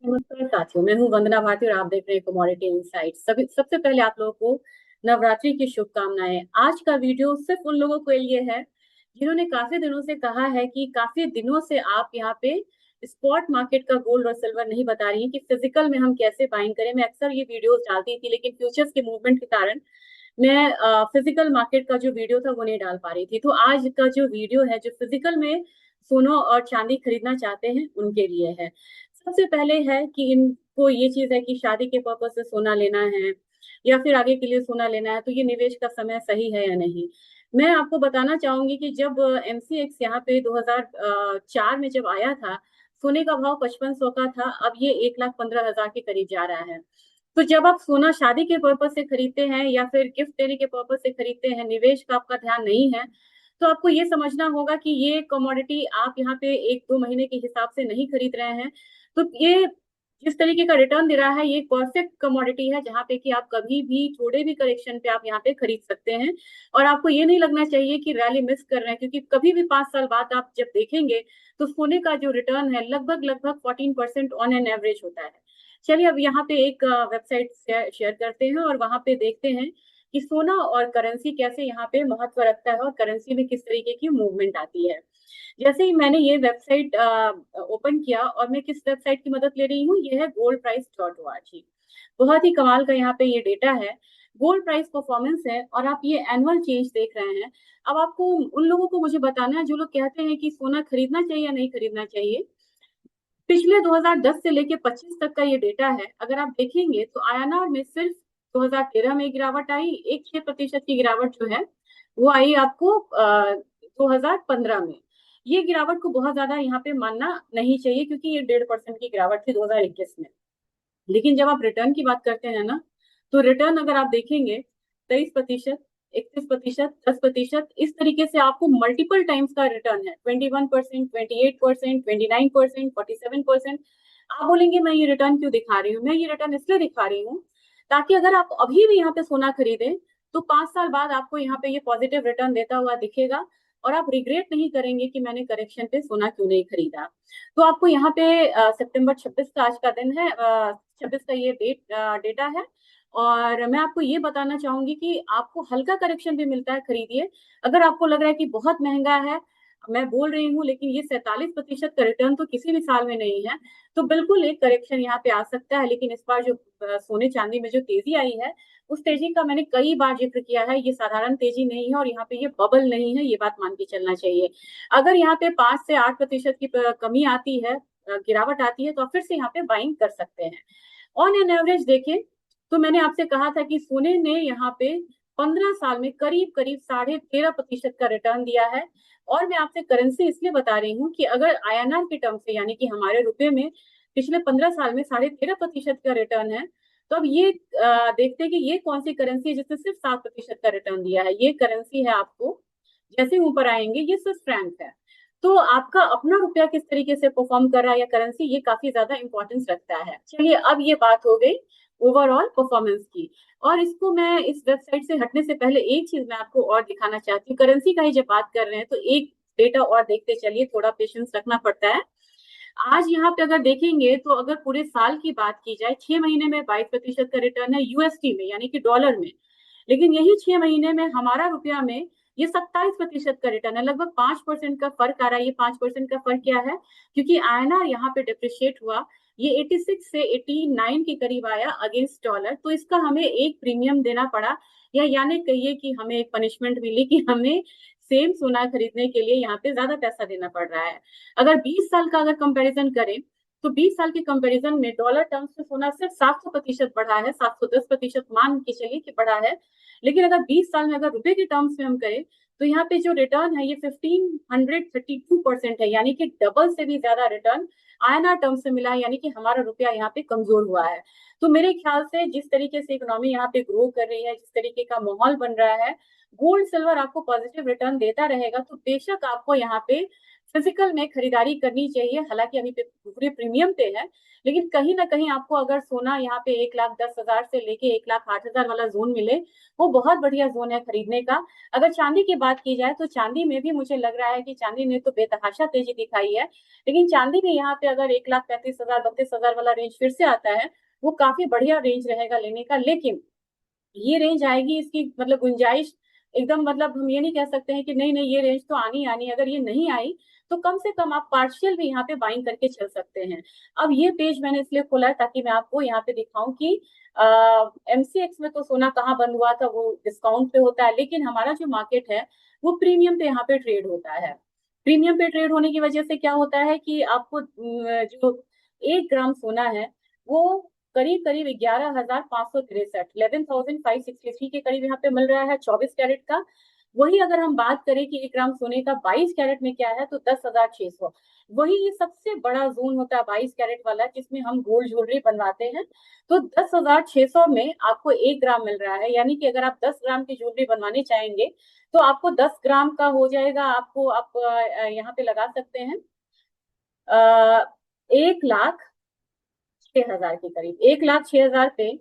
नमस्कार साथियों, मैं हूं वंदना भारती और आप देख रहे हैं कमोडिटी इनसाइट्स। सभी सबसे पहले आप लोगों को नवरात्रि की शुभकामनाएं। आज का वीडियो सिर्फ उन लोगों के लिए है जिन्होंने काफी दिनों से कहा है कि काफी दिनों से आप यहाँ पे स्पॉट मार्केट का गोल्ड और सिल्वर नहीं बता रही हैं कि फिजिकल में हम कैसे बाइंग करें। मैं अक्सर ये वीडियोस डालती थी, लेकिन फ्यूचर्स के मूवमेंट के कारण मैं फिजिकल मार्केट का जो वीडियो था वो नहीं डाल पा रही थी। तो आज का जो वीडियो है, जो फिजिकल में सोना और चांदी खरीदना चाहते हैं उनके लिए है। सबसे पहले है कि इनको ये चीज है कि शादी के पर्पज से सोना लेना है या फिर आगे के लिए सोना लेना है, तो ये निवेश का समय सही है या नहीं। मैं आपको बताना चाहूंगी कि जब एमसीएक्स यहाँ पे 2004 में जब आया था, सोने का भाव 5500 का था। अब ये 1,15,000 के करीब जा रहा है। तो जब आप सोना शादी के पर्पज से खरीदते हैं या फिर गिफ्ट देने के पर्पज से खरीदते हैं, निवेश का आपका ध्यान नहीं है, तो आपको ये समझना होगा कि ये कमोडिटी आप यहाँ पे 1-2 महीने के हिसाब से नहीं खरीद रहे हैं। तो ये जिस तरीके का रिटर्न दे रहा है, ये परफेक्ट कमोडिटी है जहाँ पे कि आप कभी भी थोड़े भी करेक्शन पे आप यहाँ पे खरीद सकते हैं। और आपको ये नहीं लगना चाहिए कि रैली मिस कर रहे हैं, क्योंकि कभी भी 5 साल बाद आप जब देखेंगे तो सोने का जो रिटर्न है लगभग लगभग 14% ऑन एन एवरेज होता है। चलिए अब यहाँ पे एक वेबसाइट शेयर करते हैं और वहां पे देखते हैं कि सोना और करेंसी कैसे यहाँ पे महत्व रखता है और करेंसी में किस तरीके की मूवमेंट आती है। जैसे ही मैंने ये वेबसाइट ओपन किया, और मैं किस वेबसाइट की मदद ले रही हूँ, ये है goldprice.org। बहुत ही कमाल का यहाँ पे ये डेटा है, गोल्ड प्राइस परफॉर्मेंस है, और आप ये एनुअल चेंज देख रहे हैं। अब आपको उन लोगों को मुझे बताना है जो लोग कहते हैं कि सोना खरीदना चाहिए या नहीं खरीदना चाहिए। पिछले 2010 से लेके 25 तक का ये डेटा है। अगर आप देखेंगे तो आईएनआर में सिर्फ 2013 में गिरावट आई, एक 6% की गिरावट जो है वो आई आपको 2015 में। ये गिरावट को बहुत ज्यादा यहाँ पे मानना नहीं चाहिए, क्योंकि ये 1.5% की गिरावट थी 2021 में। लेकिन जब आप रिटर्न की बात करते हैं ना, तो रिटर्न अगर आप देखेंगे 23%, 31%, 10%, इस तरीके से आपको मल्टीपल टाइम्स का रिटर्न है। 21%, 28%, 29%, 47%। आप बोलेंगे मैं ये रिटर्न क्यों दिखा रही हूँ? मैं ये रिटर्न इसलिए दिखा रही हूँ ताकि अगर आप अभी भी यहाँ पे सोना खरीदें तो 5 साल बाद आपको यहाँ पे ये पॉजिटिव रिटर्न देता हुआ दिखेगा, और आप रिग्रेट नहीं करेंगे कि मैंने करेक्शन पे सोना क्यों नहीं खरीदा। तो आपको यहाँ पे सितंबर 26 का आज का दिन है, 26 का ये डेटा है। और मैं आपको ये बताना चाहूंगी कि आपको हल्का करेक्शन भी मिलता है, खरीदिए। अगर आपको लग रहा है कि बहुत महंगा है, मैं बोल रही हूँ लेकिन ये 47% का रिटर्न तो किसी भी साल में नहीं है, तो बिल्कुल एक करेक्शन यहाँ पे आ सकता है। लेकिन इस बार जो सोने चांदी में जो तेजी आई है, उस तेजी का मैंने कई बार जिक्र किया है, ये साधारण तेजी नहीं है और यहाँ पे ये बबल नहीं है, ये बात मान के चलना चाहिए। अगर यहाँ पे 5 से 8% की कमी आती है, गिरावट आती है, तो आप फिर से यहाँ पे बाइंग कर सकते हैं। ऑन एन एवरेज देखें तो मैंने आपसे कहा था कि सोने ने यहाँ पे 15 साल में करीब करीब 13.5% का रिटर्न दिया है। और मैं आपसे करेंसी इसलिए बता रही हूँ कि अगर आईएनआर के टर्म से, यानी कि हमारे रुपए में, पिछले 15 साल में 13.5% का रिटर्न है। तो अब ये देखते हैं कि ये कौन सी करेंसी है जिसने सिर्फ 7% का रिटर्न दिया है। ये करेंसी है, आपको जैसे ऊपर आएंगे, ये स्विस फ्रैंक है। तो आपका अपना रुपया किस तरीके से परफॉर्म कर रहा है या करेंसी, ये काफी ज्यादा इंपॉर्टेंस रखता है। चलिए अब ये बात हो गई ओवरऑल परफॉर्मेंस की। और इसको मैं इस वेबसाइट से हटने से पहले एक चीज मैं आपको और दिखाना चाहती हूँ। करेंसी का ही जब बात कर रहे हैं तो एक डेटा और देखते चलिए, थोड़ा पेशेंस रखना पड़ता है। आज यहाँ पे अगर देखेंगे तो अगर पूरे साल की बात की जाए, 6 महीने में 22% का रिटर्न है यूएसटी में, यानी कि डॉलर में। लेकिन यही 6 महीने में हमारा रुपया में ये 27% का रिटर्न है। लगभग 5% का फर्क आ रहा है। ये 5% का फर्क क्या है? क्योंकि आईएनआर यहाँ पे डिप्रिशिएट हुआ, ये 86 से 89 के करीब आया अगेंस्ट डॉलर, तो इसका हमें एक प्रीमियम देना पड़ा, या यानी कहिए कि हमें एक पनिशमेंट मिली कि हमें सेम सोना खरीदने के लिए यहाँ पे ज्यादा पैसा देना पड़ रहा है। अगर 20 साल का अगर कंपैरिजन करें, तो 20 साल के कंपैरिजन में डॉलर टर्म्स में सोना सिर्फ 700% बढ़ा है, 710% मान के चलिए कि बढ़ा है। लेकिन अगर 20 साल में अगर रुपए के टर्म्स में हम करें, तो यहाँ पे जो रिटर्न है ये 1532% है, यानी कि डबल से भी ज्यादा रिटर्न आईएनआर टर्म से मिला है, यानी कि हमारा रुपया यहाँ पे कमजोर हुआ है। तो मेरे ख्याल से जिस तरीके से इकोनॉमी यहाँ पे ग्रो कर रही है, जिस तरीके का माहौल बन रहा है, गोल्ड सिल्वर आपको पॉजिटिव रिटर्न देता रहेगा, तो बेशक आपको यहाँ पे फिजिकल में खरीदारी करनी चाहिए। हालांकि अभी पे पूरे प्रीमियम पे है, लेकिन कहीं ना कहीं आपको अगर सोना यहाँ पे 1,10,000 से लेके 1,08,000 वाला जोन मिले, वो बहुत बढ़िया जोन है खरीदने का। अगर चांदी की बात की जाए तो चांदी में भी मुझे लग रहा है कि चांदी ने तो बेतहाशा तेजी दिखाई है, लेकिन चांदी भी यहाँ पे अगर 1,35,000 32,000 वाला रेंज फिर से आता है, वो काफी बढ़िया रेंज रहेगा लेने का। लेकिन ये रेंज आएगी, इसकी मतलब गुंजाइश एकदम, मतलब हम ये नहीं कह सकते हैं कि नहीं नहीं ये रेंज तो आनी आनी। अगर ये नहीं आई तो कम से कम आप पार्शियल भी यहाँ पे बाइंग करके चल सकते हैं। अब ये पेज मैंने इसलिए खोला है ताकि मैं आपको यहाँ पे दिखाऊं कि एमसीएक्स में तो सोना कहाँ बंद हुआ था, वो डिस्काउंट पे होता है, लेकिन हमारा जो मार्केट है वो प्रीमियम पे यहाँ पे ट्रेड होता है। प्रीमियम पे ट्रेड होने की वजह से क्या होता है कि आपको जो 1 ग्राम सोना है वो करीब करीब 11,563, 11,563 के करीब यहाँ पे मिल रहा है 24 कैरेट का। वही अगर हम बात करें कि 1 ग्राम सोने का 22 कैरेट में क्या है तो 10,600। वही ये सबसे बड़ा जोन होता है 22 कैरेट वाला, जिसमें हम गोल्ड ज्वेलरी बनवाते हैं। तो 10,600 में आपको 1 ग्राम मिल रहा है, यानी कि अगर आप 10 ग्राम की ज्वेलरी बनवाने चाहेंगे तो आपको 10 ग्राम का हो जाएगा। आपको आप यहाँ पे लगा सकते हैं 1,06,000 के करीब। 1,06,000 पे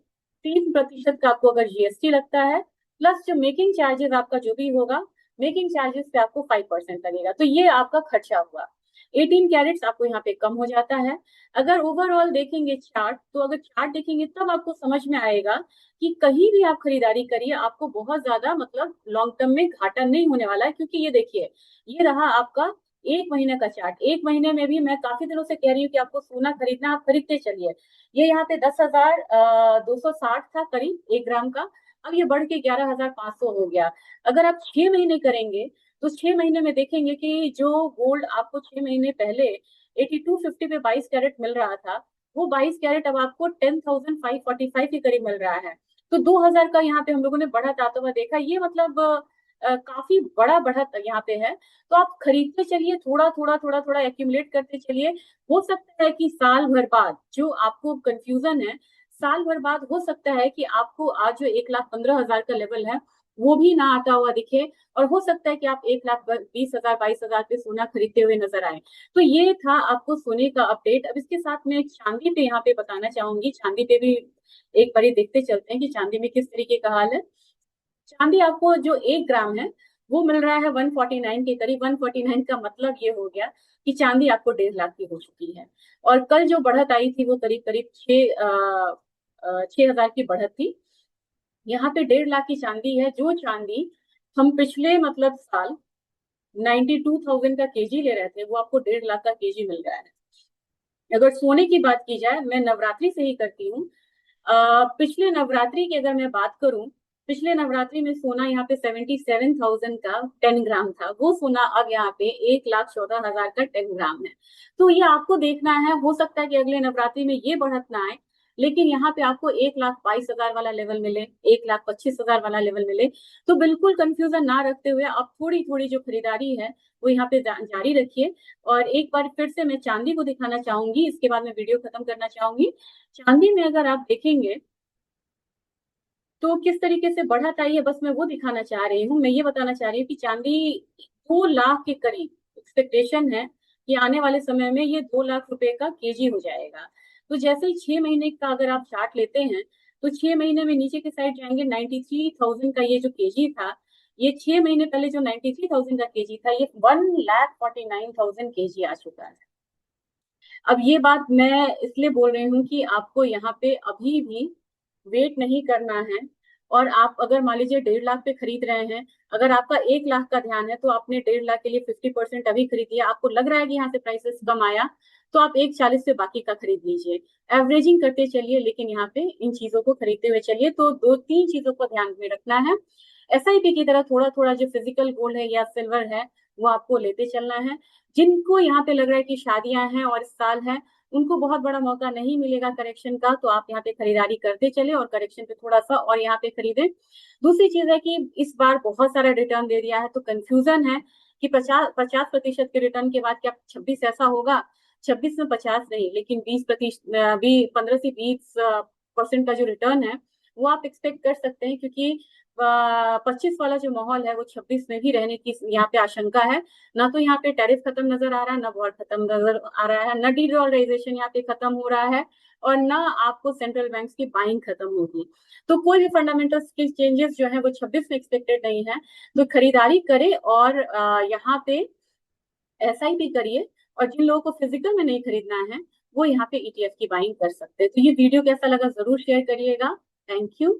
3% का आपको अगर जीएसटी लगता है, प्लस जो मेकिंग चार्जेस आपका जो भी होगा, मेकिंग चार्जेस पे आपको 5% लगेगा, तो ये आपका खर्चा हुआ। 18 कैरेट्स आपको यहाँ पे कम हो जाता है। अगर ओवरऑल देखेंगे चार्ट, तो अगर चार्ट देखेंगे तब आपको समझ में आएगा कि कहीं भी आप खरीदारी करिए आपको बहुत ज्यादा मतलब लॉन्ग टर्म में घाटा नहीं होने वाला है। क्योंकि ये देखिए, ये रहा आपका 1 महीने का चार्ट। 1 महीने में भी मैं काफी दिनों से कह रही हूँ कि आपको सोना खरीदना, आप खरीदते चलिए। ये यहाँ पे 10,260 था करीब 1 ग्राम का, अब ये बढ़ के 11,500 हो गया। अगर आप 6 महीने करेंगे तो 6 महीने में देखेंगे कि जो गोल्ड आपको 6 महीने पहले 8250 पे 22 कैरेट मिल रहा था, वो 22 कैरेट अब आपको 10,545 के करीब मिल रहा है। तो 2,000 का यहाँ पे हम लोगों ने बढ़त आता हुआ देखा। ये मतलब काफी बड़ा बढ़त यहाँ पे है। तो आप खरीदते चलिए, थोड़ा थोड़ा थोड़ा थोड़ा एक्यूमुलेट करते चलिए। हो सकता है कि साल भर बाद जो आपको कंफ्यूजन है, साल भर बाद हो सकता है कि आपको आज जो 1,15,000 का लेवल है वो भी ना आता हुआ दिखे, और हो सकता है कि आप 1,20,000 22,000 पे सोना खरीदते हुए नजर आए। तो ये था आपको सोने का अपडेट। अब इसके साथ मैं एक चांदी पे यहाँ पे बताना चाहूंगी। चांदी पे भी एक बारी देखते चलते हैं कि चांदी में किस तरीके का हाल है। चांदी आपको जो 1 ग्राम है वो मिल रहा है 149 के करीब। 149 का मतलब ये हो गया कि चांदी आपको 1.5 लाख की हो चुकी है। और कल जो बढ़त आई थी वो करीब करीब 6,000 की बढ़त थी। यहाँ पे 1.5 लाख की चांदी है, जो चांदी हम पिछले मतलब साल 92,000 का केजी ले रहे थे, वो आपको 1.5 लाख का केजी मिल रहा है। अगर सोने की बात की जाए, मैं नवरात्रि से ही करती हूँ। पिछले नवरात्रि की अगर मैं बात करूं, पिछले नवरात्रि में सोना यहाँ पे 77,000 का 10 ग्राम था, वो सोना अब यहाँ पे 1,14,000 का 10 ग्राम है। तो ये आपको देखना है, हो सकता है कि अगले नवरात्रि में ये बढ़त ना आए, लेकिन यहाँ पे आपको 1,22,000 वाला लेवल मिले, 1,25,000 वाला लेवल मिले। तो बिल्कुल कंफ्यूजन ना रखते हुए आप थोड़ी थोड़ी जो खरीदारी है वो यहाँ पे जारी रखिए। और एक बार फिर से मैं चांदी को दिखाना चाहूंगी, इसके बाद मैं वीडियो खत्म करना चाहूंगी। चांदी में अगर आप देखेंगे तो किस तरीके से बढ़त आई है, बस मैं वो दिखाना चाह रही हूँ। मैं ये बताना चाह रही हूँ कि चांदी 2 लाख के करीब एक्सपेक्टेशन है कि आने वाले समय में ये 2 लाख रुपए का केजी हो जाएगा। तो जैसे ही 6 महीने का अगर आप चार्ट लेते हैं तो 6 महीने में नीचे के साइड जाएंगे, 93,000 का ये जो केजी था, ये 6 महीने पहले जो 93,000 का केजी था, ये 1,49,000 केजी आ चुका है। अब ये बात मैं इसलिए बोल रही हूँ कि आपको यहाँ पे अभी भी वेट नहीं करना है। और आप अगर मान लीजिए 1.5 लाख पे खरीद रहे हैं, अगर आपका 1 लाख का ध्यान है तो आपने 1.5 लाख के लिए 50% अभी खरीद लिया, आपको लग रहा है कि यहाँ से प्राइसेस कम आया, तो आप 1,40 से बाकी का खरीद लीजिए। एवरेजिंग करते चलिए, लेकिन यहाँ पे इन चीजों को खरीदते हुए चलिए। तो 2-3 चीजों को ध्यान में रखना है। एसआईपी की तरह थोड़ा थोड़ा जो फिजिकल गोल्ड है या सिल्वर है वो आपको लेते चलना है। जिनको यहाँ पे लग रहा है कि शादियां हैं और इस साल है, उनको बहुत बड़ा मौका नहीं मिलेगा करेक्शन का, तो आप यहाँ पे खरीदारी करते चले और करेक्शन पे थोड़ा सा और यहाँ पे खरीदें। दूसरी चीज है कि इस बार बहुत सारा रिटर्न दे दिया है, तो कंफ्यूजन है कि 50% के रिटर्न के बाद क्या 26 ऐसा होगा। 26 में 50 नहीं, लेकिन 20%, भी 15 से 20% का जो रिटर्न है वो आप एक्सपेक्ट कर सकते हैं। क्योंकि 25 वाला जो माहौल है वो 26 में भी रहने की यहाँ पे आशंका है। ना तो यहाँ पे टैरिफ खत्म नजर आ रहा है, ना वॉर खत्म नजर आ रहा है, ना डीडॉलराइजेशन यहाँ पे खत्म हो रहा है, और ना आपको सेंट्रल बैंक्स की बाइंग खत्म होगी। तो कोई भी फंडामेंटल की चेंजेस जो है वो 26 में एक्सपेक्टेड नहीं है। तो खरीदारी करें और यहाँ पे एसआईपी करिए, और जिन लोगों को फिजिकल में नहीं खरीदना है वो यहाँ पे ईटीएफ की बाइंग कर सकते हैं। तो ये वीडियो कैसा लगा जरूर शेयर करिएगा। Thank you.